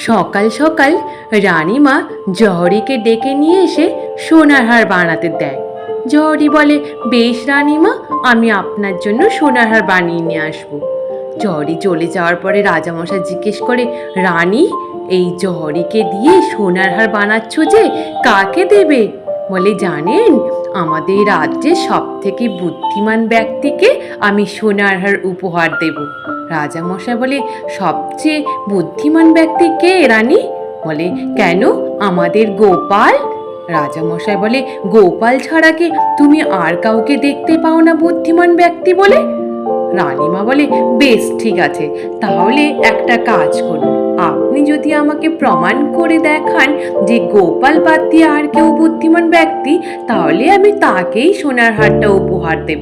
সকাল সকাল রানীমা জহরিকে ডেকে নিয়ে এসে সোনার হার বানাতে দেয়। জহরি বলে, বেশ রানীমা, আমি আপনার জন্য সোনার হার বানিয়ে নিয়ে আসবো। জহরি চলে যাওয়ার পরে রাজামশাই জিজ্ঞেস করে, রানী, এই জহরিকে দিয়ে সোনার হার বানাচ্ছ যে, কাকে দেবে? বলে, জানেন, আমাদের রাজ্যের সব থেকে বুদ্ধিমান ব্যক্তিকে আমি সোনার হার উপহার দেব। রাজামশাই বলে, সবচেয়ে বুদ্ধিমান ব্যক্তি কে রানী? বলে, কেন, আমাদের গোপাল। রাজামশাই বলে, গোপাল ছাড়া কি তুমি আর কাউকে দেখতে পাও না বুদ্ধিমান ব্যক্তি বলে? রানীমা বলে, বেশ ঠিক আছে, তাহলে একটা কাজ করুন, আপনি যদি আমাকে প্রমাণ করে দেখান যে গোপাল বাদ দিয়ে আর কেউ বুদ্ধিমান ব্যক্তি, তাহলে আমি তাকেই সোনার হারটা উপহার দেব।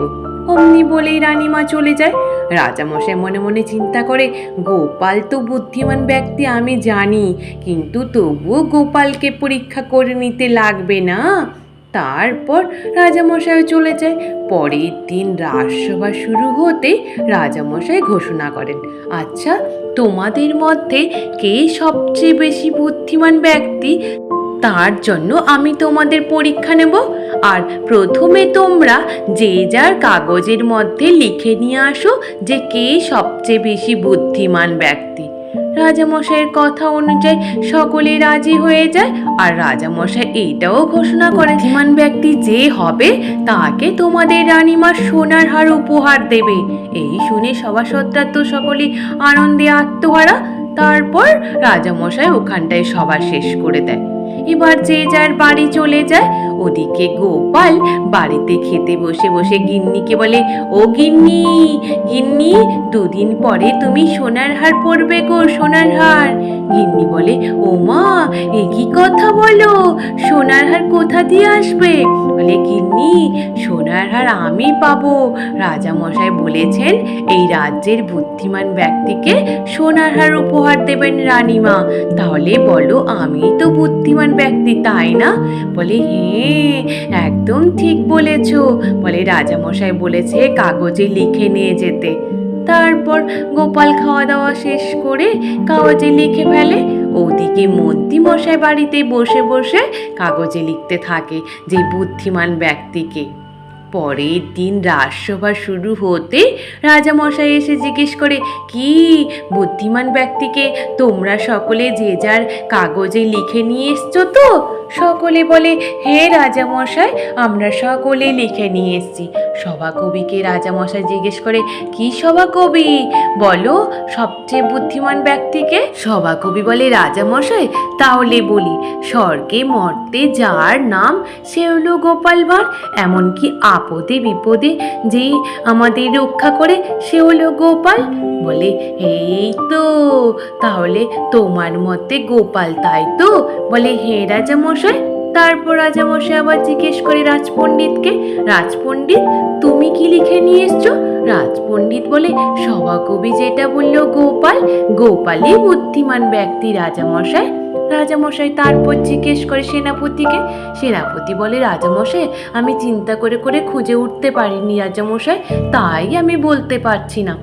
অমনি বলেই রানীমা চলে যায়। রাজামশাই মনে মনে চিন্তা করে, গোপাল তো বুদ্ধিমান ব্যক্তি আমি জানি, কিন্তু তবুও গোপালকে পরীক্ষা করে নিতে লাগবে না। তারপর রাজামশাই চলে যায়। পরের দিন রাজসভা শুরু হতে রাজামশাই ঘোষণা করেন, আচ্ছা, তোমাদের মধ্যে কে সবচেয়ে বেশি বুদ্ধিমান ব্যক্তি, তার জন্য আমি তোমাদের পরীক্ষা নেব। আর প্রথমে তোমরা যে যার কাগজের মধ্যে লিখে নিয়ে আসো যে কে সবচেয়ে বেশি বুদ্ধিমান ব্যক্তি। রাজামশাইয়ের কথা অনুযায়ী সকলে রাজি হয়ে যায়। আর রাজামশাই এইটাও ঘোষণা করেন, বুদ্ধিমান ব্যক্তি যে হবে তাকে তোমাদের রানীমা সোনার হার উপহার দেবে। এই শুনে সভাসদরা তো সকলে আনন্দে আত্মহারা। তারপর রাজামশাই ওখানটায় সভা শেষ করে দেয়। এবার যে যার বাড়ি চলে যায়। ওদিকে গোপাল বাড়িতে খেতে বসে বসে গিন্নিকে বলে, ও গিন্নি, গিন্নি, দুদিন পরে তুমি সোনার হার পরবে গো, সোনার হার। গিন্নি বলে, ও মা, এ কি কথা বলো, সোনার হার কোথা দিয়ে আসবে? বলে, গিন্নি, সোনার হার আমি পাবো। রাজামশাই বলেছেন এই রাজ্যের বুদ্ধিমান ব্যক্তিকে সোনার হার উপহার দেবেন রানীমা। তাহলে বলো, আমি তো বুদ্ধিমান ব্যক্তি, তাই না? বলে, হ্যাঁ, একদম ঠিক বলেছ। বলে, রাজামশাই বলেছে কাগজে লিখে নিয়ে যেতে। তারপর গোপাল খাওয়া দাওয়া শেষ করে কাগজে লিখে ফেলে। ওদিকে মন্ত্রী মশাই বাড়িতে বসে বসে কাগজে লিখতে থাকে যে বুদ্ধিমান ব্যক্তিকে। পরের দিন রাজসভা শুরু হতে রাজামশাই এসে জিজ্ঞেস করে, কি বুদ্ধিমান ব্যক্তিকে তোমরা সকলে যে যার কাগজে লিখে নিয়ে এসছো তো? সকলে বলে, হ্যাঁ রাজামশাই, আমরা সকলে লিখে নিয়ে এসছি। সভাকবিকে রাজামশাই জিজ্ঞেস করে, কি সভাকবি, বলো সবচেয়ে বুদ্ধিমান ব্যক্তিকে? সভাকবি বলে, রাজামশাই, তাহলে বলি, স্বর্গে মর্তে যার নাম সে হলো গোপাল ভাঁড়, এমনকি আপদে বিপদে যেই আমাদের রক্ষা করে সে হলো গোপাল। বলে, এই তো, তাহলে তোমার মতে গোপাল, তাই তো? বলে, হ্যাঁ রাজামশাই। তারপর রাজামশাই আবার জিজ্ঞেস করে রাজপণ্ডিতকে, রাজপণ্ডিত, তুমি কি লিখে নিয়ে এসছো? রাজপণ্ডিত বলে, সভাকবি যেটা বললো গোপাল, গোপালই বুদ্ধিমান ব্যক্তি রাজামশাই। রাজামশাই তারপর জিজ্ঞেস করে সেনাপতিকে। সেনাপতি বলে, রাজামশাই, আমি চিন্তা করে করে খুঁজে উঠতে পারিনি রাজামশাই, তাই আমি বলতে পারছি না।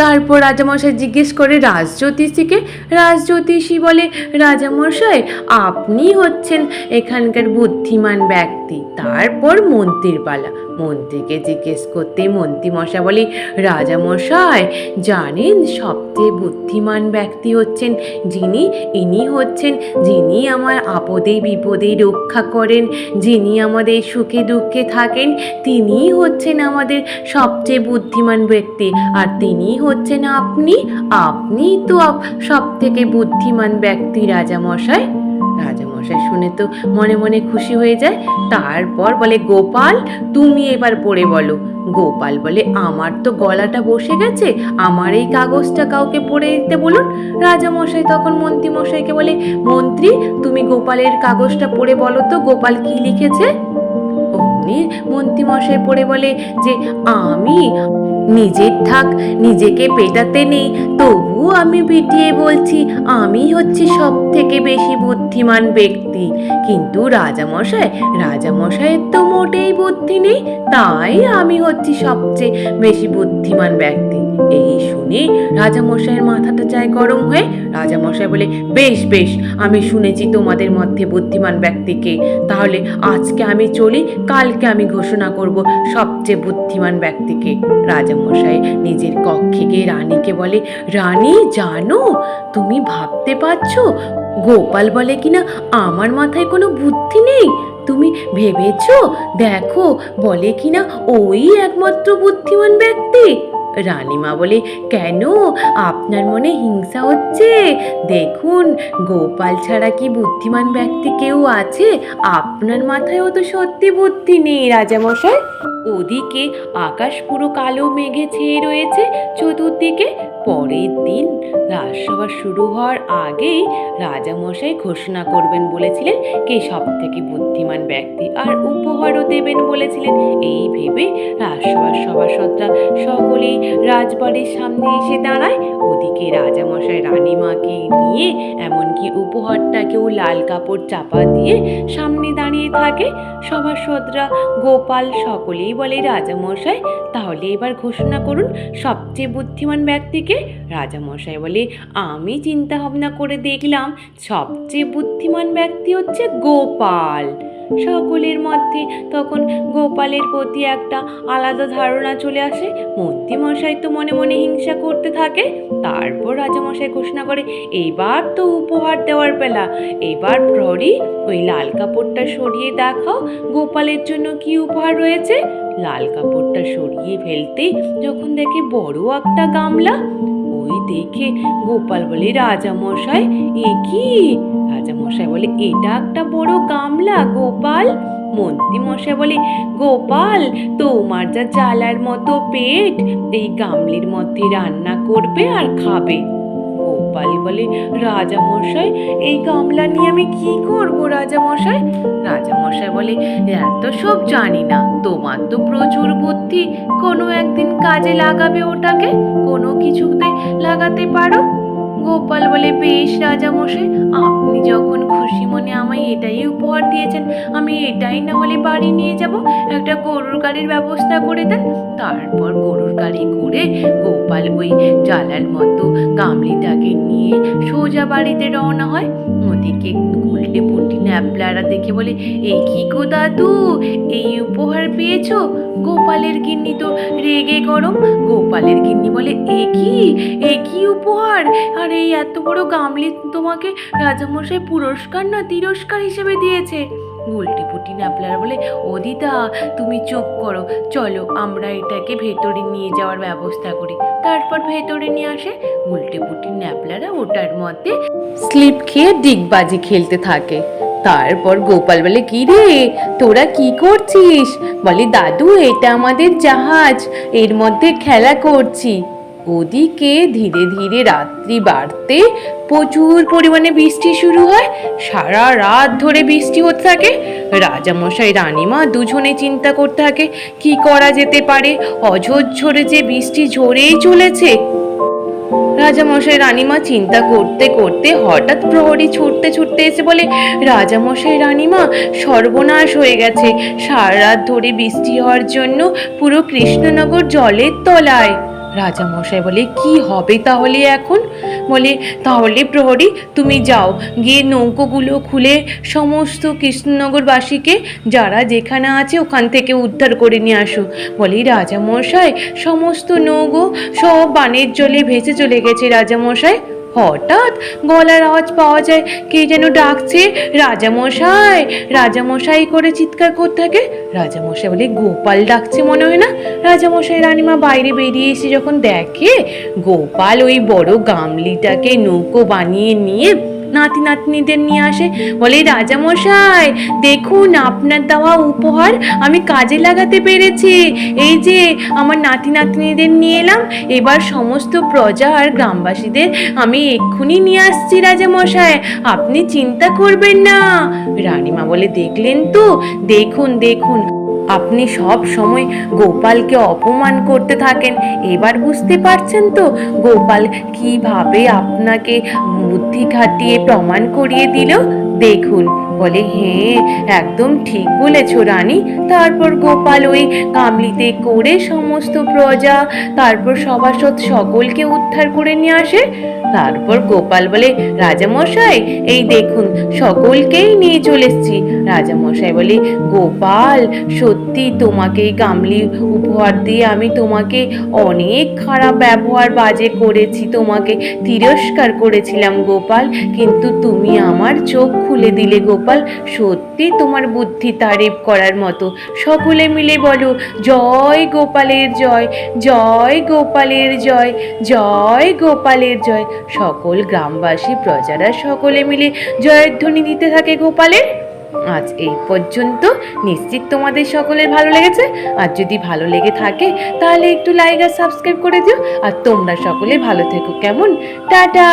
তারপর রাজামশাই জিজ্ঞেস করে রাজজ্যোতিষীকে। রাজজ্যোতিষী বলে, রাজামশাই, আপনি হচ্ছেন এখানকার বুদ্ধিমান ব্যক্তি। তারপর মন্ত্রীর পালা। মন্ত্রীকে জিজ্ঞেস করতে মন্ত্রীমশাই বলে, রাজামশাই, জানেন সবচেয়ে বুদ্ধিমান ব্যক্তি হচ্ছেন ইনি হচ্ছেন যিনি আমার আপদে বিপদে রক্ষা করেন, যিনি আমাদের সুখে দুঃখে থাকেন, তিনিই হচ্ছেন আমাদের সবচেয়ে বুদ্ধিমান ব্যক্তি। আর তিনি হচ্ছেন আপনি, আপনি তো সব থেকে বুদ্ধিমান ব্যক্তি রাজামশাই। রাজামশাই শুনে তো মনে মনে খুশি হয়ে যায়। তারপর বলে, গোপাল, তুমি এবার পড়ে বলো। গোপাল বলে, আমার তো গলাটা বসে গেছে, আমার এই কাগজটা কাউকে পড়ে দিতে বলুন। রাজামশাই তখন মন্ত্রী মশাইকে বলে, মন্ত্রী, তুমি গোপালের কাগজটা পড়ে বলো তো গোপাল কি লিখেছে। অমনি মন্ত্রী মশাই পড়ে বলে যে, আমি নিজের থাক নিজেকে পেটাতে নেই, তবুও আমি বিটিয়ে বলছি আমি হচ্ছি সব থেকে বেশি বুদ্ধিমান ব্যক্তি। কিন্তু রাজামশাইয়ের তো মোটেই বুদ্ধি নেই, তাই আমি হচ্ছি সবচেয়ে বেশি বুদ্ধিমান ব্যক্তি। এই শুনে রাজামশাইয়ের মাথাটা যায় গরম হয়ে। রাজামশাই বলে, বেশ বেশ, আমি শুনেছি তোমাদের মধ্যে বুদ্ধিমান ব্যক্তিকে, তাহলে আজকে আমি চলি, কালকে আমি ঘোষণা করব সবচেয়ে বুদ্ধিমান ব্যক্তিকে। রাজামশাই নিজের কক্ষে গিয়ে রানীকে বলে, রানী জানো, তুমি ভাবতে পারছো গোপাল বলে কিনা আমার মাথায় কোনো বুদ্ধি নেই? তুমি ভেবেছো? দেখো, বলে কিনা ওই একমাত্র বুদ্ধিমান ব্যক্তি। রানীমা বলে, কেন, আপনার মনে হিংসা হচ্ছে? দেখুন, গোপাল ছাড়া কি বুদ্ধিমান ব্যক্তি কেউ আছে? আপনার মাথায়ও তো সত্যি বুদ্ধি নেই রাজামশাই। ওদিকে আকাশ পুরো কালো মেঘে ছেয়ে রয়েছে চতুর্দিকে। পরের দিন রাজসভা শুরু হওয়ার আগেই রাজামশাই ঘোষণা করবেন বলেছিলেন কে সব থেকে বুদ্ধিমান ব্যক্তি, আর উপহারও দেবেন বলেছিলেন। এই ভেবে রাজসভার সভাসদরা সকলেই রাজবাড়ির সামনে এসে দাঁড়ায়। ওদিকে রাজামশাই রানীমাকে নিয়ে এমনকি উপহারটাকেও লাল কাপড় চাপা দিয়ে সামনে দাঁড়িয়ে থাকে। সভাসদরা, গোপাল সকলেই বলে, রাজামশাই তাহলে এবার ঘোষণা করুন সবচেয়ে বুদ্ধিমান ব্যক্তিকে। রাজামশাই বলে, আমি চিন্তা ভাবনা করে দেখলাম সবচেয়ে বুদ্ধিমান ব্যক্তি হচ্ছে গোপাল। সকলের মধ্যে তখন গোপালের প্রতি একটা আলাদা ধারণা চলে আসে। মন্ত্রীমশাই তো মনে মনে হিংসা করতে থাকে। তারপর রাজামশাই ঘোষণা করে, এবার তো উপহার দেওয়ার বেলা। এবার প্রহরী ওই লাল কাপড়টা সরিয়ে দেখাও গোপালের জন্য কি উপহার রয়েছে। লাল কাপড়টা সরিয়ে ফেলতেই যখন দেখে বড় একটা গামলা, ওই দেখে গোপাল বলে, রাজামশাই এ কি? রাজামশাই বলে, এটা একটা বড় গামলা গোপাল। মন্ত্রী মশাই বলে, গোপাল তোমার যা জ্বালার মতো পেট, এই গামলির মধ্যে রান্না করবে আর খাবে। গোপাল বলে, রাজামশাই এই গামলা নিয়ে আমি কি করব রাজামশাই? রাজামশাই বলে, এত সব জানি না, তোমার তো প্রচুর বুদ্ধি, কোনো একদিন কাজে লাগাবে ওটাকে, কোনো কিছুতে লাগাতে পারো। গোপাল বলে, বেশ রাজামশাই, আপনি যখন খুশি মনে আমায় এটাই উপহার দিয়েছেন, আমি এটাই না হলে বাড়ি নিয়ে যাব। একটা গরুর গাড়ির ব্যবস্থা করে দেন। তারপর গরুর গাড়ি করে গোপাল ওই জ্বালার মতো গামলিটাকে নিয়ে সোজা বাড়িতে রওনা হয়। ওদিকে গুলটে পুটি ন্যাপলারা দেখে বলে, এই কি গো দাদু, এই উপহার পেয়েছো? গোপালের গিন্নি তো রেগে গরম। গোপালের গিন্নি বলে, এ কি উপহার? আর এই এত বড় গামলি তোমাকে রাজামশাই পুরস্কার না তিরস্কার হিসেবে দিয়েছে? গুলটি পুটি ন্যাপলারা বলে, ও দিদা তুমি চুপ করো, চলো আমরা এটাকে ভেতরে নিয়ে যাওয়ার ব্যবস্থা করি। তারপর ভেতরে নিয়ে আসে। গুলটি পুটি ন্যাপলারা ওটার মধ্যে স্লিপ খেয়ে ডিগবাজি খেলতে থাকে। তারপর গোপাল বলে, কি রে তোরা কি করছিস? বলে, দাদু এটা আমাদের জাহাজ, এর মধ্যে খেলা করছি। ওদিকে ধীরে ধীরে রাত্রি বাড়তে প্রচুর পরিমাণে বৃষ্টি শুরু হয়। সারা রাত ধরে বৃষ্টি হতে থাকে। রাজামশাই রানীমা দুজনে চিন্তা করতে থাকে কি করা যেতে পারে। অঝোরঝরে যে বৃষ্টি ঝরেই চলেছে। রাজামশাই রানীমা চিন্তা করতে করতে হঠাৎ প্রহরী ছুটতে ছুটতে এসে বলে, রাজামশাই রানীমা সর্বনাশ হয়ে গেছে, সারা রাত ধরে বৃষ্টি হওয়ার জন্য পুরো কৃষ্ণনগর জলের তলায়। রাজামশাই বলে, কি হবে তাহলে এখন? বলে, তাহলে প্রহরী তুমি যাও, গিয়ে নৌকোগুলো খুলে সমস্ত কৃষ্ণনগরবাসীকে যারা যেখানে আছে ওখান থেকে উদ্ধার করে নিয়ে আসো। বলি, রাজামশাই সমস্ত নৌকো সব বানের জলে ভেসে চলে গেছে রাজামশাই। হঠাৎ গলার আওয়াজ পাওয়া যায়, কে যেন ডাকছে, রাজামশাই রাজামশাই করে চিৎকার করতে থাকে। রাজামশাই বলে, গোপাল ডাকছে মনে হয় না? রাজামশাই রানীমা বাইরে বেরিয়ে এসে যখন দেখে গোপাল ওই বড় গামলিটাকে নৌকো বানিয়ে নিয়ে নাতি নাতনিদের নিয়ে আসে। বলে, রাজামশাই দেখুন আপনার দেওয়া উপহার আমি কাজে লাগাতে পেরেছি, এই যে আমার নাতি নাতনিদের নিয়ে এলাম, এবার সমস্ত প্রজা আর গ্রামবাসীদের আমি এক্ষুনি নিয়ে আসছি রাজামশাই, আপনি চিন্তা করবেন না। রানীমা বলে, দেখলেন তো, দেখুন দেখুন আপনি সব সময় গোপালকে অপমান করতে থাকেন, এবার বুঝতে পারছেন তো গোপাল কিভাবে আপনাকে বুদ্ধি খাটিয়ে প্রমাণ করিয়ে দিল। দেখুন বলে হ্যাঁ, একদম ঠিক বলেছ রানী। তারপর গোপাল ওই কামলিতে করে সমস্ত প্রজা, তারপর সভাসদ সকলকে উদ্ধার করে নিয়ে আসে। তারপর গোপাল বলে, রাজামশাই এই দেখুন সকলকেই নিয়ে চলে এসেছি। রাজামশাই বলে, গোপাল সত্যি তোমাকে এই গামলি উপহার দিয়ে আমি তোমাকে অনেক খারাপ ব্যবহার বাজে করেছি, তোমাকে তিরস্কার করেছিলাম গোপাল, কিন্তু তুমি আমার চোখ খুলে দিলে গোপাল। সত্যি তোমার বুদ্ধি তারিফ করার মতো। সকলে মিলে বলো, জয় গোপালের জয়, জয় গোপালের জয়, জয় গোপালের জয়। সকল গ্রামবাসী প্রজারা সকলে মিলে জয়ের ধ্বনি দিতে থাকে গোপালের। আজ এই পর্যন্ত। নিশ্চিত তোমাদের সকলের ভালো লেগেছে। আর যদি ভালো লেগে থাকে তাহলে একটু লাইক আর সাবস্ক্রাইব করে দিও। আর তোমরা সকলে ভালো থেকো, কেমন? টাটা।